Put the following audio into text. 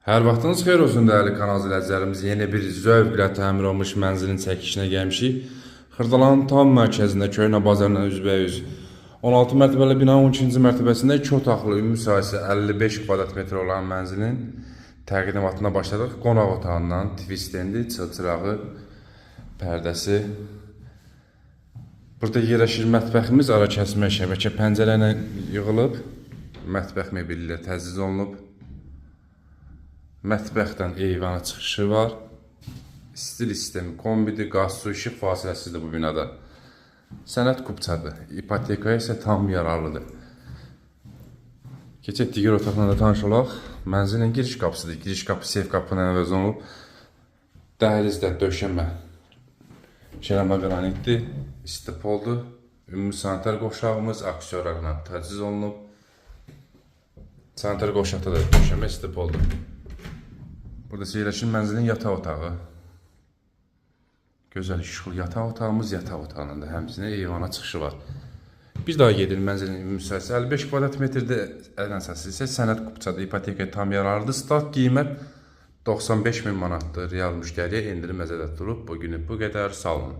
Hər vaxtınız xeyir olsun dəyərli kanal izləyicilərimiz. Yeni bir zövqlə təmir olunmuş mənzilin çəkişinə gəlmişik. Xırdalanın tam mərkəzində Köhnə bazarla üzbəüz 16 mərtəbəli binanın 12-ci mərtəbəsində 2 otaqlı ümumi sahəsi 55 kvadrat metr olan mənzilin təqdimatına başladıq. Qonaq otağından tvistendi, çılçırağı, pərdəsi. Burada yerləşir mətbəximiz, ara kəsmə şəbəkə pəncərə ilə yığılıb. Mətbəx mebeli ilə təchiz olunub. Mətbəxdən eyvana çıxışı var. Stil sistemi kombidir, qaz, su, işıq fasiləsidir bu binada. Sənəd kupçadır. İpotekaya isə tam yararlıdır. Keçək digər otaqla da tanış olaq. Mənzilin giriş qapısıdır. Giriş qapısı seyf qapının əvəz olunub. Dəhlizdə döşəmə şələmə qranitdir. İstipoldur. Ümumi sanitar qovşağımız aksiyonlarla təchiz olunub. Sanitar qovşaqda da döşəmə istipoldur. Burada yerləşir mənzilin yataq otağı. Gözəl işıqlı yataq otağımız, yataq otağının da həmçinin eyvana çıxışı var. Bir daha gedir mənzilin ümumi sahəsi 55 kvadrat metrdə, ən əsası isə sənəd kupçadır, ipotekaya tam yararlıdır. Start qiymət 95 min manatdır. Real müştəriyə endirim məzədə durub. Bu günü bu qədər, sağ olun.